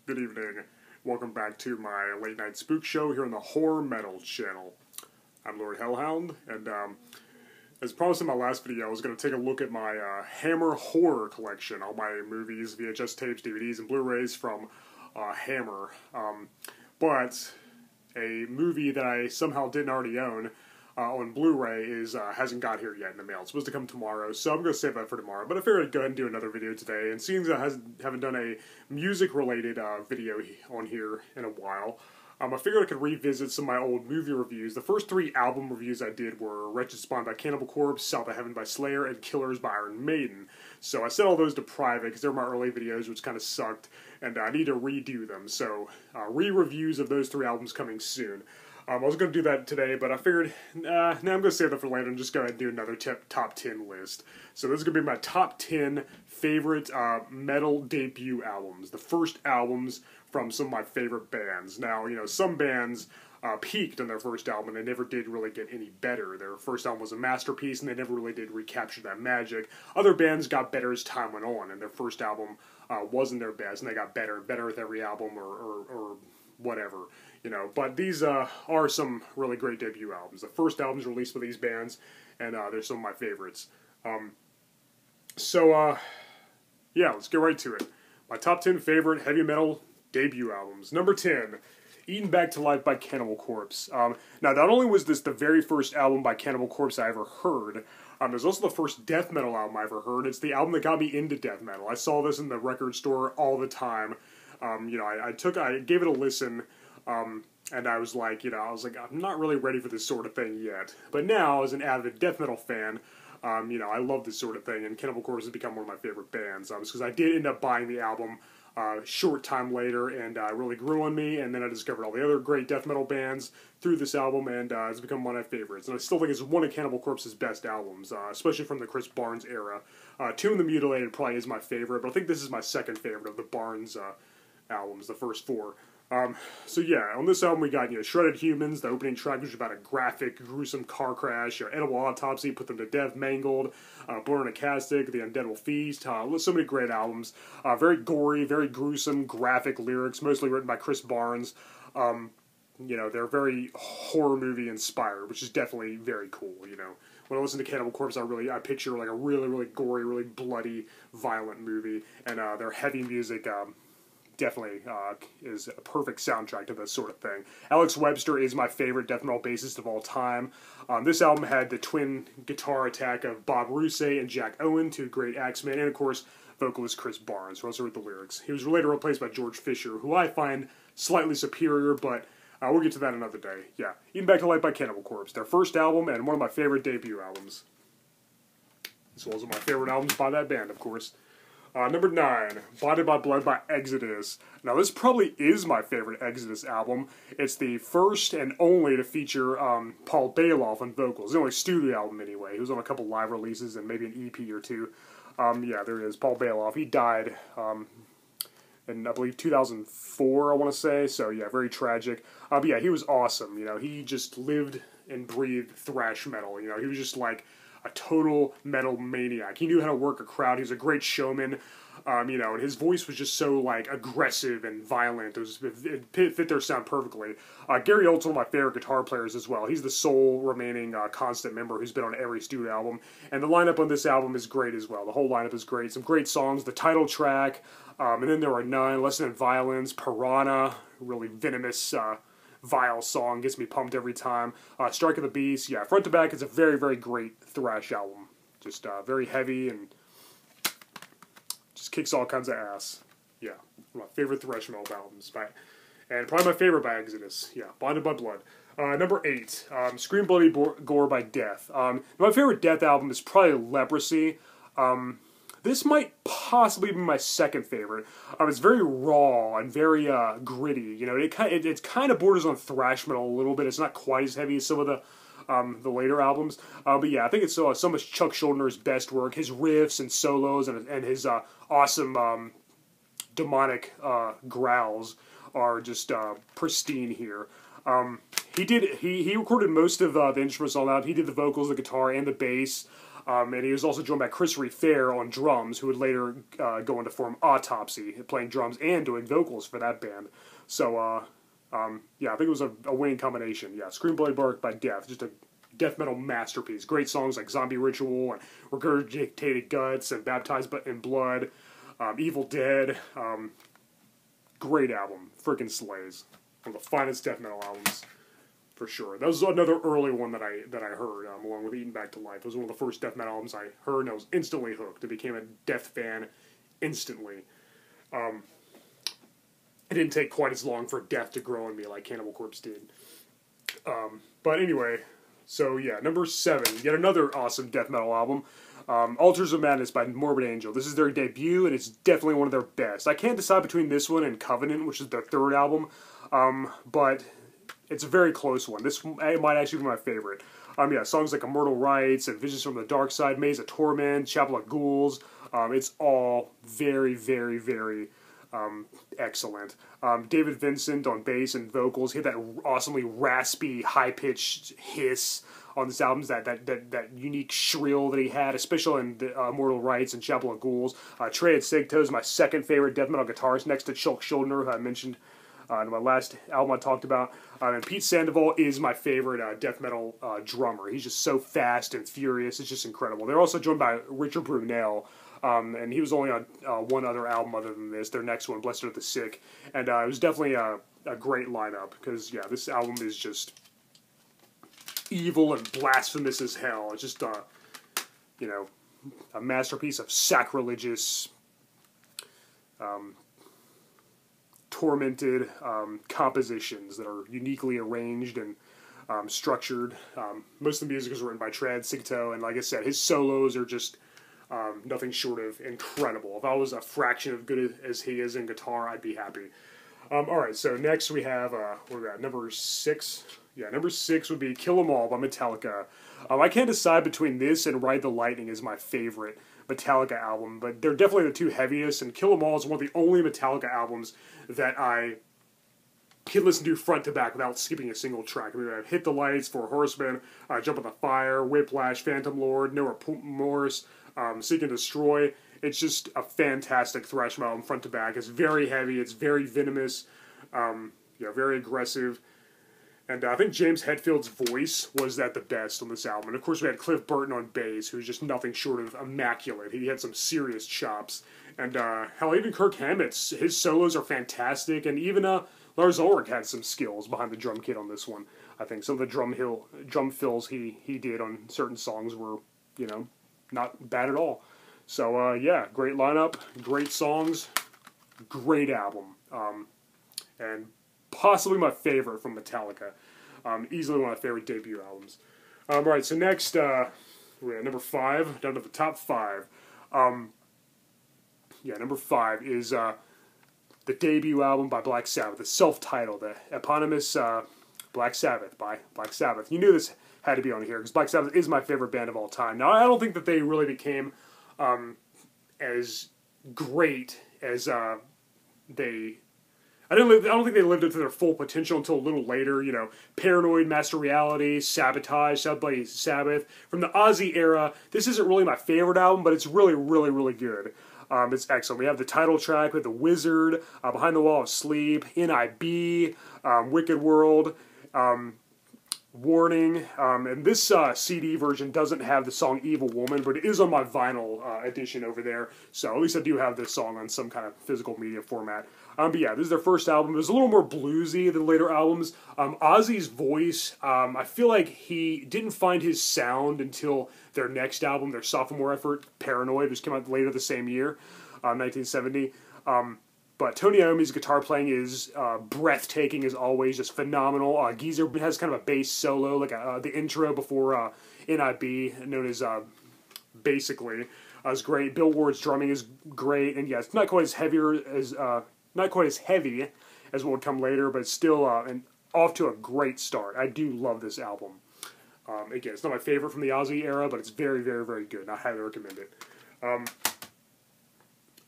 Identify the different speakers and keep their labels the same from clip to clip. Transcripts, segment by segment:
Speaker 1: Good evening. Welcome back to my late night spook show here on the Horror Metal channel. I'm Lord Hellhound, and as promised in my last video, I was going to take a look at my Hammer horror collection, all my movies, VHS tapes, DVDs, and Blu-rays from Hammer. But a movie that I somehow didn't already own on Blu-ray hasn't got here yet in the mail. It's supposed to come tomorrow, so I'm going to save that for tomorrow. But I figured I'd go ahead and do another video today. And seeing as I haven't done a music-related video on here in a while, I figured I could revisit some of my old movie reviews. The first 3 album reviews I did were Wretched Spawn by Cannibal Corpse, South of Heaven by Slayer, and Killers by Iron Maiden. So I set all those to private because they were my early videos, which kind of sucked, and I need to redo them. So re-reviews of those 3 albums coming soon. I was going to do that today, but I figured, nah, I'm going to save that for later and just go ahead and do another top 10 list. So this is going to be my top 10 favorite metal debut albums. The first albums from some of my favorite bands. Now, you know, some bands peaked on their first album and they never did really get any better. Their first album was a masterpiece and they never really did recapture that magic. Other bands got better as time went on, and their first album wasn't their best, and they got better and better with every album or whatever, you know. But these are some really great debut albums. The first albums released by these bands, and they're some of my favorites. Yeah, let's get right to it. My top 10 favorite heavy metal debut albums. Number 10, Eaten Back to Life by Cannibal Corpse. Now, not only was this the very first album by Cannibal Corpse I ever heard, it was also the first death metal album I ever heard. It's the album that got me into death metal. I saw this in the record store all the time. You know, I gave it a listen, and I was like, I'm not really ready for this sort of thing yet. But now, as an avid death metal fan, you know, I love this sort of thing, and Cannibal Corpse has become one of my favorite bands. Because I did end up buying the album a short time later, and it really grew on me, and then I discovered all the other great death metal bands through this album, and it's become one of my favorites. And I still think it's one of Cannibal Corpse's best albums, especially from the Chris Barnes era. Tomb the Mutilated probably is my favorite, but I think this is my second favorite of the Barnes albums, the first 4. So yeah, on this album we got, you know, Shredded Humans, the opening track, which is about a graphic, gruesome car crash, Edible Autopsy, Put Them to Death, Mangled, Born in a Castic, The Undead Will Feast, so many great albums. Very gory, very gruesome, graphic lyrics, mostly written by Chris Barnes. You know, they're very horror movie inspired, which is definitely very cool, you know. When I listen to Cannibal Corpse, I picture like a really, really gory, really bloody, violent movie, and their heavy music, definitely is a perfect soundtrack to this sort of thing. Alex Webster is my favorite death metal bassist of all time. This album had the twin guitar attack of Bob Rousset and Jack Owen, 2 great axemen, and of course, vocalist Chris Barnes, who also wrote the lyrics. He was later replaced by George Fisher, who I find slightly superior, but we'll get to that another day. Yeah, Eaten Back to Life by Cannibal Corpse, their first album and one of my favorite debut albums. As well as one of my favorite albums by that band, of course. Number 9, Blinded by Blood by Exitus. Now, this probably is my favorite Exitus album. It's the first and only to feature Paul Bailoff on vocals. The only studio album, anyway. He was on a couple live releases and maybe an EP or 2. Yeah, there it is, Paul Bailoff. He died in, I believe, 2004, I want to say. So, yeah, very tragic. But yeah, he was awesome. You know, he just lived and breathed thrash metal. You know, he was just like a total metal maniac. He knew how to work a crowd. He was a great showman. You know, and his voice was just so, like, aggressive and violent. It fit their sound perfectly. Gary Olt's one of my favorite guitar players as well. He's the sole remaining constant member who's been on every studio album. And the lineup on this album is great as well. The whole lineup is great. Some great songs. The title track. And then there are none. Lesson in Violence. Piranha. Really venomous, vile song, gets me pumped every time. Strike of the Beast, yeah, front to back, it's a very, very great thrash album. Just very heavy and just kicks all kinds of ass. Yeah, one of my favorite thrash metal albums, and probably my favorite by Exitus. Yeah, Blinded by Blood. Number 8, Scream Bloody Gore by Death. My favorite Death album is probably Leprosy. This might possibly be my second favorite. It's very raw and very gritty. You know, it kind of borders on thrash metal a little bit. It's not quite as heavy as some of the later albums. But yeah, I think it's some of Chuck Schuldner's best work. His riffs and solos and his awesome demonic growls are just pristine here. He recorded most of the instruments on that. He did the vocals, the guitar, and the bass. And he was also joined by Chris Fair on drums, who would later go on to form Autopsy, playing drums and doing vocals for that band. So, yeah, I think it was a winning combination. Yeah, Screamblade Bark by Death, just a death metal masterpiece. Great songs like Zombie Ritual and Regurgitated Guts and Baptized in Blood, Evil Dead. Great album. Freaking slays. One of the finest death metal albums, for sure. That was another early one that I heard, along with Eaten Back to Life. It was one of the first death metal albums I heard, and I was instantly hooked. I became a Death fan instantly. It didn't take quite as long for Death to grow on me like Cannibal Corpse did. But anyway, so yeah, number 7, yet another awesome death metal album. Altars of Madness by Morbid Angel. This is their debut, and it's definitely one of their best. I can't decide between this one and Covenant, which is their 3rd album, but it's a very close one. This might actually be my favorite. Yeah, songs like Immortal Rites and Visions from the Dark Side, Maze of Torment, Chapel of Ghouls. It's all very, very, very excellent. David Vincent on bass and vocals. He had that awesomely raspy, high-pitched hiss on this album, that unique shrill that he had, especially in the Immortal Rites and Chapel of Ghouls. Trey Sigto is my 2nd favorite death metal guitarist, next to Shulk Schuldner, who I mentioned in my last album I talked about. And Pete Sandoval is my favorite death metal drummer. He's just so fast and furious. It's just incredible. They're also joined by Richard Brunel, and he was only on one other album other than this, their next one, Blessed Are the Sick. And it was definitely a great lineup, because, yeah, this album is just evil and blasphemous as hell. It's just, you know, a masterpiece of sacrilegious, tormented compositions that are uniquely arranged and structured. Most of the music is written by Trad Sigto, and like I said, his solos are just nothing short of incredible. If I was a fraction of good as he is in guitar, I'd be happy. Alright, so next we have, what we got, number 6? Yeah, number 6 would be Kill 'Em All by Metallica. I can't decide between this and Ride the Lightning is my favorite Metallica album, but they're definitely the 2 heaviest, and Kill 'Em All is one of the only Metallica albums that I can listen to front to back without skipping a single track. I mean, I've Hit the Lights, Four Horsemen, Jump on the Fire, Whiplash, Phantom Lord, No Remorse, Seek and Destroy. It's just a fantastic thrash metal album front to back. It's very heavy, it's very venomous, very aggressive. And I think James Hetfield's voice was at the best on this album. And of course we had Cliff Burton on bass, who's just nothing short of immaculate. He had some serious chops. And hell, even Kirk Hammett's, his solos are fantastic. And even Lars Ulrich had some skills behind the drum kit on this one. I think some of the drum fills he did on certain songs were, not bad at all. So yeah, great lineup, great songs, great album. And possibly my favorite from Metallica. Easily one of my favorite debut albums. Alright, so next, we're at number 5, down to the top 5. Number 5 is the debut album by Black Sabbath, the self-titled, the eponymous Black Sabbath by Black Sabbath. You knew this had to be on here, because Black Sabbath is my favorite band of all time. Now, I don't think that they really became as great as they... I don't think they lived up to their full potential until a little later. Paranoid, Master Reality, Sabotage, South by Sabbath. From the Ozzy era, this isn't really my favorite album, but it's really, really, really good. It's excellent. We have the title track with The Wizard, Behind the Wall of Sleep, NIB, Wicked World, Warning, and this CD version doesn't have the song Evil Woman, but it is on my vinyl edition over there, so at least I do have this song on some kind of physical media format. But yeah, this is their first album. It was a little more bluesy than later albums. Ozzy's voice, I feel like he didn't find his sound until their next album, their sophomore effort, Paranoid, which came out later the same year, 1970. But Tony Iommi's guitar playing is breathtaking as always, just phenomenal. Geezer has kind of a bass solo, like the intro before NIB, known as Basically, is great. Bill Ward's drumming is great, and yeah, it's not quite as heavy as what would come later, but it's still off to a great start. I do love this album. Again, it's not my favorite from the Ozzy era, but it's very, very, very good, and I highly recommend it.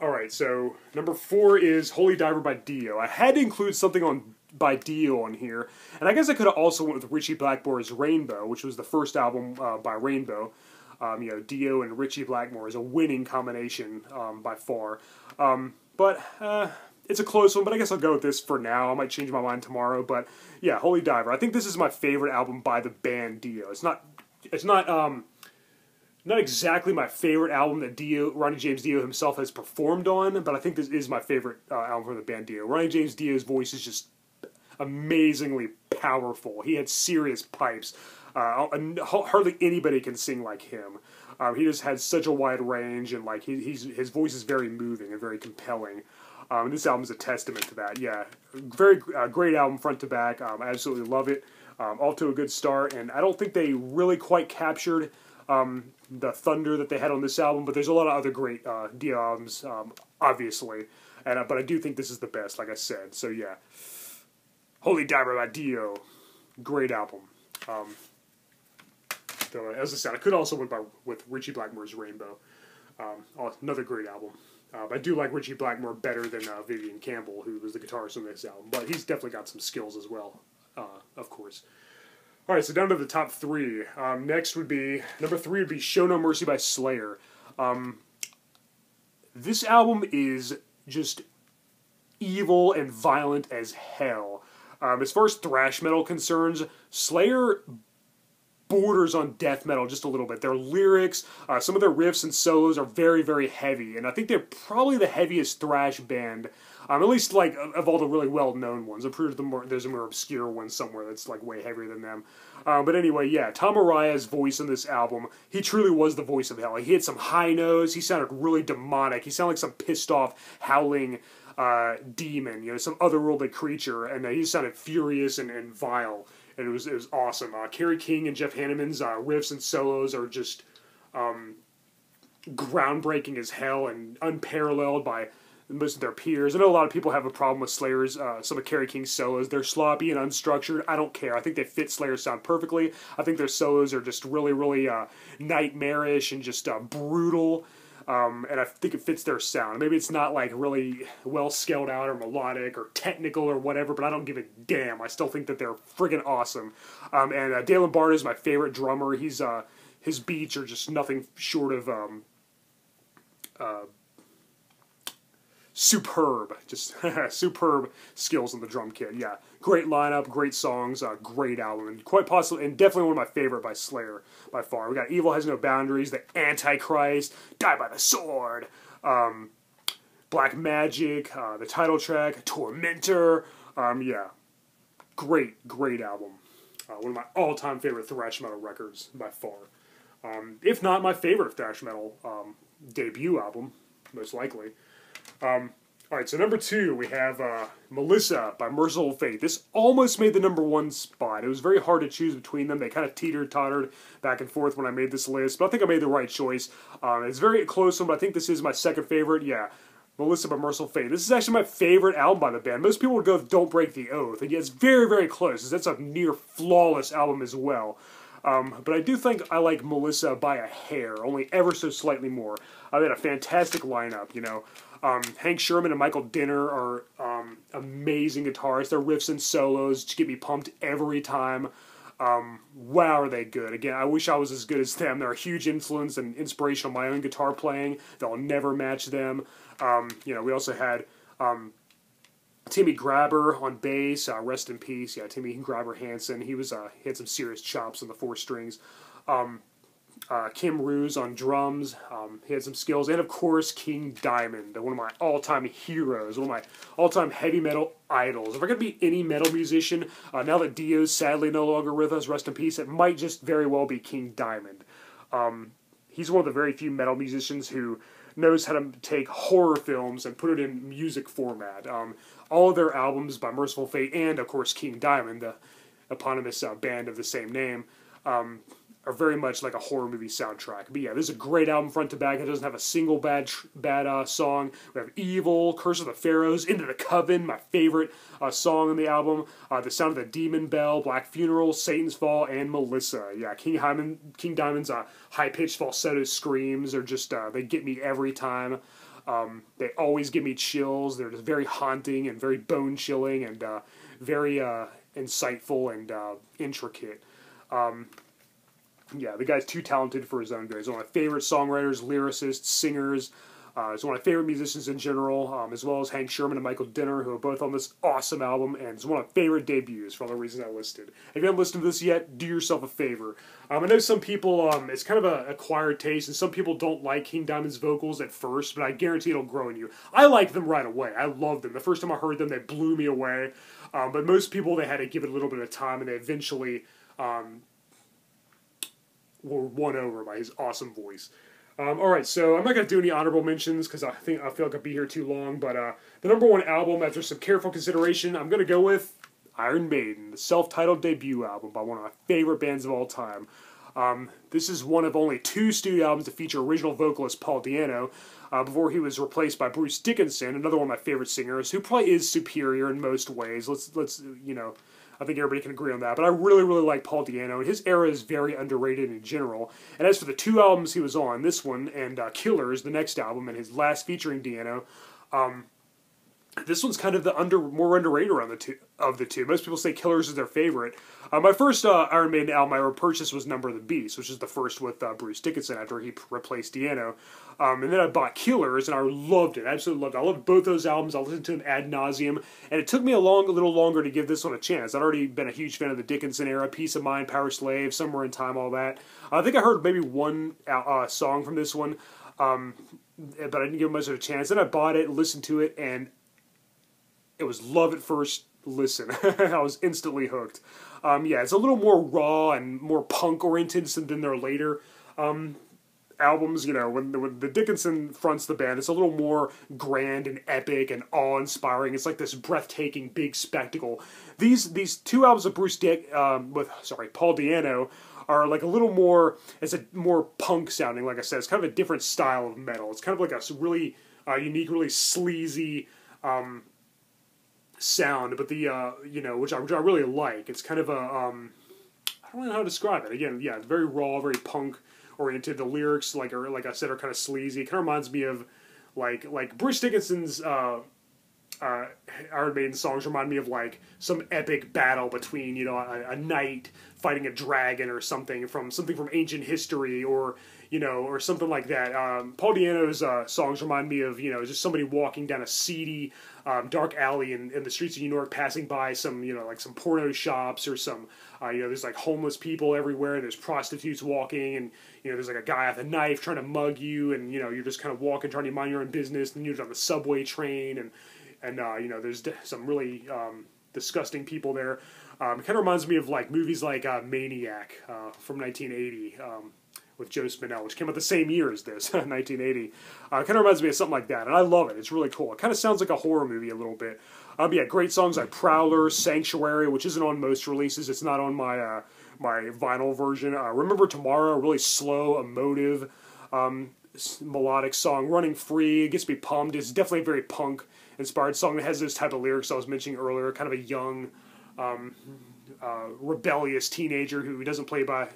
Speaker 1: Alright, so number 4 is Holy Diver by Dio. I had to include something by Dio on here, and I guess I could have also went with Ritchie Blackmore's Rainbow, which was the first album by Rainbow. Dio and Ritchie Blackmore is a winning combination by far. It's a close one, but I guess I'll go with this for now. I might change my mind tomorrow, but yeah, Holy Diver. I think this is my favorite album by the band Dio. It's not exactly my favorite album that Ronnie James Dio himself has performed on, but I think this is my favorite album from the band Dio. Ronnie James Dio's voice is just amazingly powerful. He had serious pipes. Hardly anybody can sing like him. He just had such a wide range, and like his voice is very moving and very compelling. This album is a testament to that. Yeah, very great album front to back. I absolutely love it. Off to a good start, and I don't think they really quite captured the thunder that they had on this album, but there's a lot of other great Dio albums, obviously. But I do think this is the best, like I said. So yeah, Holy Diver by Dio, great album. Though, as I said, I could also went with Ritchie Blackmore's Rainbow, another great album. I do like Ritchie Blackmore better than Vivian Campbell, who was the guitarist on this album, but he's definitely got some skills as well, of course. All right, so down to the top three. Next would be, number 3 would be Show No Mercy by Slayer. This album is just evil and violent as hell. As far as thrash metal concerns, Slayer borders on death metal just a little bit. Their lyrics, some of their riffs and solos are very, very heavy, and I think they're probably the heaviest thrash band, at least like of all the really well-known ones. I'm pretty sure there's a more obscure one somewhere that's like way heavier than them. But anyway, yeah, Tom Araya's voice in this album, he truly was the voice of hell. He had some high notes, he sounded really demonic, he sounded like some pissed off, howling demon, some otherworldly creature, and he sounded furious and vile. And it was awesome. Kerry King and Jeff Hanneman's riffs and solos are just groundbreaking as hell and unparalleled by most of their peers. I know a lot of people have a problem with Slayer's, some of Kerry King's solos. They're sloppy and unstructured. I don't care. I think they fit Slayer's sound perfectly. I think their solos are just really, really nightmarish and just brutal. And I think it fits their sound. Maybe it's not like really well scaled out or melodic or technical or whatever, but I don't give a damn. I still think that they're friggin' awesome. And Dale Barta is my favorite drummer. His beats are just nothing short of superb. Just superb skills on the drum kit. Yeah, great lineup, great songs, great album, and quite possibly, and definitely one of my favorite by Slayer by far. We got Evil Has No Boundaries, The Antichrist, Die by the Sword, Black Magic, the title track, Tormentor. Yeah, great album. One of my all-time favorite thrash metal records by far. If not my favorite thrash metal debut album, most likely. Alright, so number 2, we have Melissa by Mercyful Fate. This almost made the number 1 spot. It was very hard to choose between them. They kind of teeter-tottered back and forth when I made this list, but I think I made the right choice. It's a very close one, but I think this is my second favorite. Yeah, Melissa by Mercyful Fate. This is actually my favorite album by the band. Most people would go with Don't Break the Oath, and yet it's very, very close. That's a near flawless album as well. But I do think I like Melissa by a hair, only ever so slightly more. They had a fantastic lineup, Hank Sherman and Michael Dinner are amazing guitarists. Their riffs and solos just get me pumped every time. Wow, are they good. Again, I wish I was as good as them. They're a huge influence and inspiration on my own guitar playing. They'll never match them. We also had Timmy Grabber on bass, rest in peace. Yeah, Timmy Grabber Hansen. He had some serious chops on the 4 strings. Kim Ruse on drums. He had some skills. And, of course, King Diamond, one of my all-time heroes, one of my all-time heavy metal idols. If I could be any metal musician, now that Dio's sadly no longer with us, rest in peace, it might just very well be King Diamond. He's one of the very few metal musicians who knows how to take horror films and put it in music format. All of their albums by Mercyful Fate and, of course, King Diamond, the eponymous band of the same name, are very much like a horror movie soundtrack. But yeah, this is a great album front to back. It doesn't have a single bad song. We have Evil, Curse of the Pharaohs, Into the Coven, my favorite song on the album, The Sound of the Demon Bell, Black Funeral, Satan's Fall, and Melissa. Yeah, King Diamond's high-pitched falsetto screams are just, they get me every time. They always give me chills. They're just very haunting and very bone-chilling and very insightful and intricate. Yeah, the guy's too talented for his own good. He's one of my favorite songwriters, lyricists, singers. He's one of my favorite musicians in general, as well as Hank Sherman and Michael Dinner, who are both on this awesome album, and it's one of my favorite debuts for all the reasons I listed. If you haven't listened to this yet, do yourself a favor. I know some people, it's kind of an acquired taste, and some people don't like King Diamond's vocals at first, but I guarantee it'll grow in you. I liked them right away. I loved them. The first time I heard them, they blew me away. But most people, they had to give it a little bit of time, and they eventually were won over by his awesome voice. Alright, so I'm not going to do any honorable mentions because I feel like I'll be here too long, but the number one album, after some careful consideration, I'm going to go with Iron Maiden, the self-titled debut album by one of my favorite bands of all time. This is one of only 2 studio albums to feature original vocalist Paul Di'Anno, before he was replaced by Bruce Dickinson, another one of my favorite singers, who probably is superior in most ways. Let's you know, I think everybody can agree on that. But I really, really like Paul Di'Anno, and his era is very underrated in general. And as for the 2 albums he was on, this one and Killers, the next album, and his last featuring Di'Anno, this one's kind of the more underrated of the two. Most people say Killers is their favorite. My first Iron Maiden album I ever purchased was Number of the Beast, which is the first with Bruce Dickinson after he replaced Di'Anno. And then I bought Killers, and I loved it. I absolutely loved it. I loved both those albums. I listened to them ad nauseum, and it took me a little longer to give this one a chance. I'd already been a huge fan of the Dickinson era, Peace of Mind, Power Slave, Somewhere in Time, all that. I think I heard maybe one song from this one, but I didn't give it much of a chance. Then I bought it, listened to it, and it was love at first listen. I was instantly hooked. Yeah, it's a little more raw and more punk-oriented than their later albums. You know, when the Dickinson fronts the band, it's a little more grand and epic and awe-inspiring. It's like this breathtaking big spectacle. These 2 albums of Paul Di'Anno are like a little more, it's a more punk sounding, like I said. It's kind of a different style of metal. It's kind of like a really unique, really sleazy sound, but the you know, which I really like. It's kind of a I don't know how to describe it. Again, yeah, it's very raw, very punk oriented. The lyrics, like I said, are kind of sleazy. It kind of reminds me of like Bruce Dickinson's Iron Maiden songs remind me of like some epic battle between, you know, a knight fighting a dragon or something from ancient history, or you know, or something like that. Paul Di'Anno's songs remind me of, you know, just somebody walking down a seedy, dark alley in the streets of New York, passing by some, you know, like some porno shops or some, you know, there's like homeless people everywhere. There's prostitutes walking, and you know, there's like a guy with a knife trying to mug you, and you know, you're just kind of walking, trying to mind your own business. And you're on the subway train, and you know, there's some really disgusting people there. It kind of reminds me of like movies like Maniac from 1980. With Joe Spinell, which came out the same year as this, 1980. Kind of reminds me of something like that, and I love it. It's really cool. It kind of sounds like a horror movie a little bit. Yeah, great songs like Prowler, Sanctuary, which isn't on most releases. It's not on my my vinyl version. Remember Tomorrow, a really slow, emotive, melodic song. Running Free, it gets me pumped. It's definitely a very punk-inspired song that has those type of lyrics I was mentioning earlier, kind of a young, rebellious teenager who doesn't play by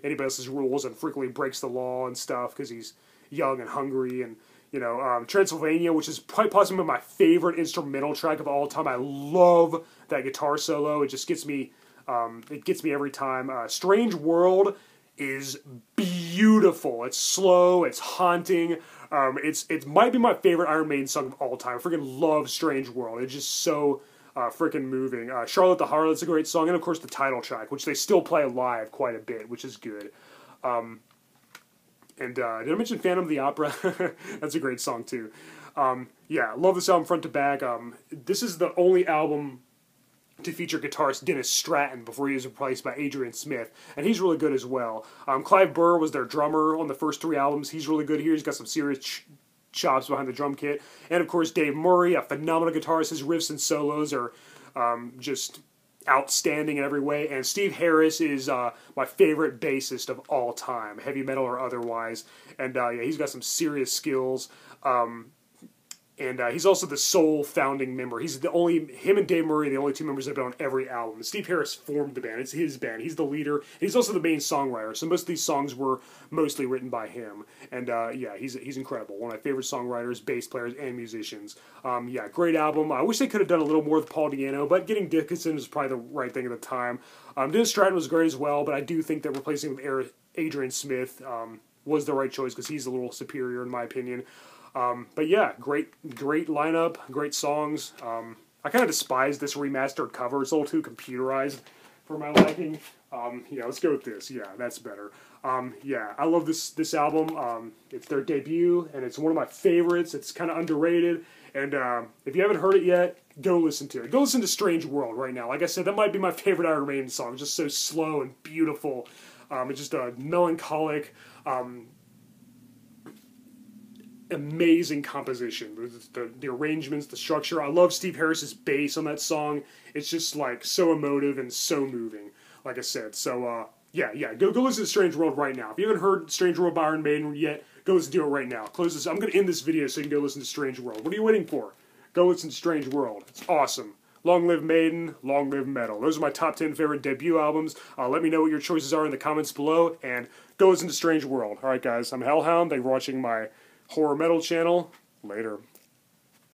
Speaker 1: anybody else's rules and frequently breaks the law and stuff because he's young and hungry. And you know, Transylvania, which is probably possibly my favorite instrumental track of all time. I love that guitar solo. It just gets me, it gets me every time. Strange World is beautiful. It's slow. It's haunting. It might be my favorite Iron Maiden song of all time. I freaking love Strange World. It's just so freaking moving. Charlotte the Harlot's a great song, and of course the title track, which they still play live quite a bit, which is good. And did I mention Phantom of the Opera? That's a great song too. Yeah, love this album front to back. This is the only album to feature guitarist Dennis Stratton before he was replaced by Adrian Smith, and he's really good as well. Clive Burr was their drummer on the first 3 albums. He's really good here. He's got some serious chops behind the drum kit. And of course Dave Murray, a phenomenal guitarist. His riffs and solos are just outstanding in every way. And Steve Harris is my favorite bassist of all time, heavy metal or otherwise. And yeah, he's got some serious skills. And he's also the sole founding member. Him and Dave Murray are the only 2 members that have been on every album. Steve Harris formed the band. It's his band. He's the leader. And he's also the main songwriter. So most of these songs were mostly written by him. And yeah, he's incredible. One of my favorite songwriters, bass players, and musicians. Yeah, great album. I wish they could have done a little more with Paul Di'Anno, but getting Dickinson was probably the right thing at the time. Dennis Stratton was great as well, but I do think that replacing him with Adrian Smith was the right choice because he's a little superior in my opinion. But yeah, great lineup, great songs. I kind of despise this remastered cover. It's a little too computerized for my liking. Yeah, let's go with this. Yeah, that's better. Yeah, I love this album. It's their debut, and it's one of my favorites. It's kind of underrated. And if you haven't heard it yet, go listen to it. Go listen to Strange World right now. Like I said, that might be my favorite Iron Maiden song. It's just so slow and beautiful. It's just a melancholic, amazing composition. The arrangements, the structure. I love Steve Harris's bass on that song. It's just like so emotive and so moving. Like I said, so yeah, go listen to Strange World right now. If you haven't heard Strange World by Iron Maiden yet, go listen to it right now. Close this. I'm going to end this video so you can go listen to Strange World. What are you waiting for? Go listen to Strange World. It's awesome. Long live Maiden, long live metal. Those are my top 10 favorite debut albums. Let me know what your choices are in the comments below, and go listen to Strange World. Alright guys, I'm Hellhound. Thanks for watching my horror metal channel. Later.